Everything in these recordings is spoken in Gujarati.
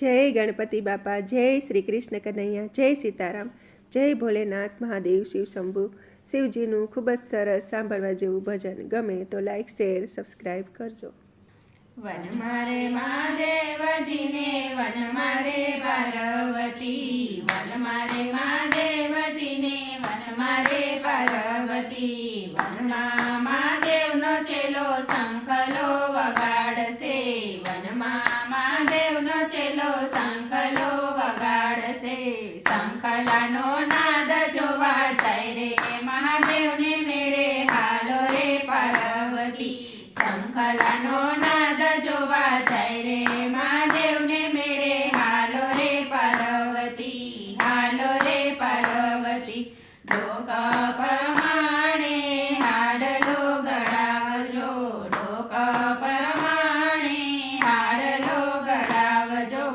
जय गणपति बापा, जय श्री कृष्ण कन्हैया, जय सीताराम, जय भोलेनाथ महादेव शिव शंभु। शिवजीનું ખૂબ જ સરસ સાંભળવા જેવું ભજન ગમે તો લાઈક શેર સબસ્ક્રાઈબ કરજો। વન મારે મહાદેવજીને વન મારે પાર્વતી, વન મારે મહાદેવજીને વન મારે પાર્વતી। વનમાં મહાદેવનો ચેલો શંખલો વગાડશે, વનમાં મહાદેવનો ચેલો શંખલો વગાડશે। શંખલાનો નાદ જોવા જાય રે મહાદેવને મેળે હાલો રે પાર્વતી। શંખલાનો નાદ જોવા જાય રે મહાદેવને મેળે હાલો રે પાર્વતી, હાલો રે પાર્વતી। ઢોક પ્રમાણે હાડલો ગળાવજો, ઢોક પ્રમાણે હાડલો ગળાવજો।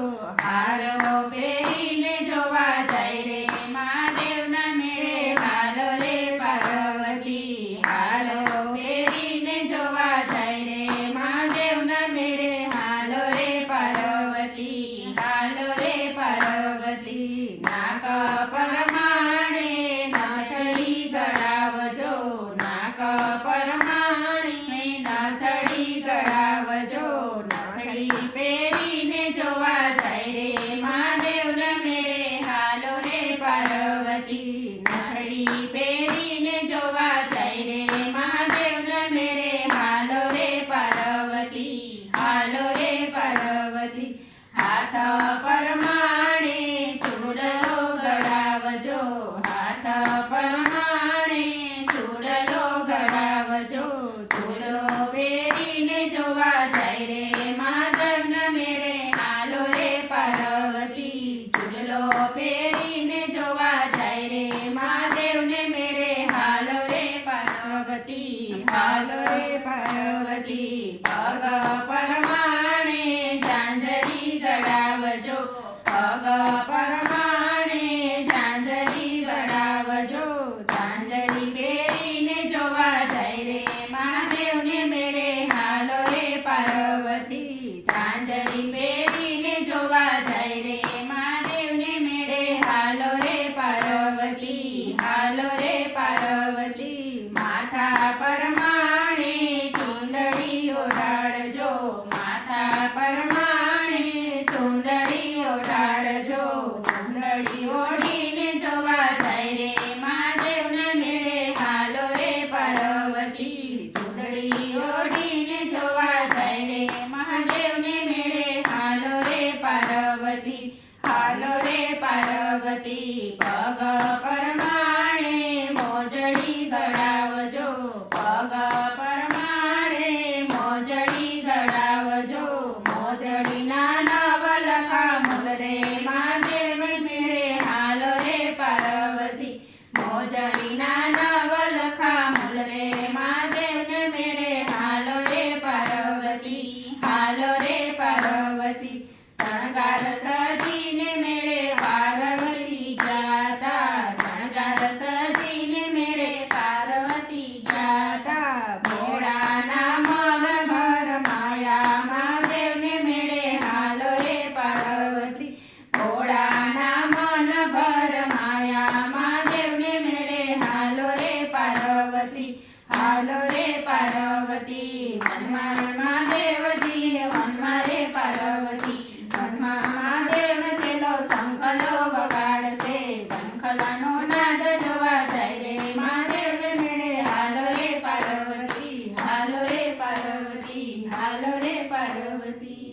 હાડલો પહેરીને જોવા જાય રે મહાદેવના મેળે હાલો રે પાર્વતી, હાડલો પહેરીને જોવા જાય રે મહાદેવના મેળે હાલો રે પાર્વતી, હાલો રે પાર્વતી। નાક પ્રમાણે નાથડી ગળાવજો, નાક પ્રમાણે નાથડી ગળાવજો। નાથડી પહેરીને જોવા જાય રે મહાદેવના મેળે હાલો રે પાર્વતી, નાથડી પહેરીને જોવા જાય રે મહાદેવના મેળે હાલો રે પાર્વતી, હાલો રે પાર્વતી। હાથ પ્રમાણે ચૂડલો ગળાવજો, હાથ પ્રમાણે ચૂડલો ગળાવજો। ચૂડલો પહેરીને જોવા જાય રે મહાદેવના મેળે હાલો રે પાર્વતી, ચૂડલો પહેરીને જોવા જાય રે મહાદેવને મેળે હાલો રે પાર્વતી, હાલો રે પાર્વતી। પગ પ્રમાણે ઝાંઝરી ગળાવજો, પગ પ્રમાણે ઝાંઝરી ગળાવજો। ઝાંઝરી પહેરીને જોવા જાય રે મહાદેવને મેળે હાલો રે પાર્વતી, ઝાંઝરી પહેરીને જોવા જાય રે મહાદેવને મેળે હાલો રે પાર્વતી, હાલો રે પાર્વતી। માથા પ્રમાણે ચૂંદડી ઓઢાડજો, માથા પ્રમાણે ચૂંદડી ઓઢાડજો। ચૂંદડી ઓઢીને જોવા જાય રે મહાદેવના મેળે હાલો રે પાર્વતી, ચૂંદડી ઓઢીને જોવા જાય રે મહાદેવને મેળે હાલો રે પાર્વતી, હાલો રે પાર્વતી। પગ પ્રમાણે મોજડી ગળાવજો, પગ પ્રમાણે મોજડી ગળાવજો। મોજડીના નવલખા મૂલ રે મહાદેવ મેળે હાલો રે પાર્વતી, મોજડીના નવલખા મૂલ રે મહાદેવને મેળે હાલો રે પાર્વતી, હાલો રે પાર્વતી। શણગાર સજીને મેળે પાર્વતી ગાતા, શણગાર સજીને મેળે પાર્વતી ગાતા। ભોળાના મન ભર માયા મહાદેવને મેળે હાલો રે પાર્વતી, ભોળાના મન ભર માયા મહાદેવને મેળે હાલો રે પાર્વતી, હાલો રે પાર્વતી। વનમાં મહાદેવજી વનમાં રે પાર્વતી, વનમાં મહાદેવનો ચેલો શંખલો વગાડશે। શંખલાનો નાદ જોવા જાય રે મહાદેવને મેળે હાલો રે પાર્વતી, હાલો રે પાર્વતી, હાલો રે પાર્વતી।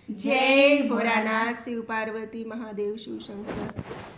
जय भोलानाथ शिव पार्वती महादेव शिव शंकर।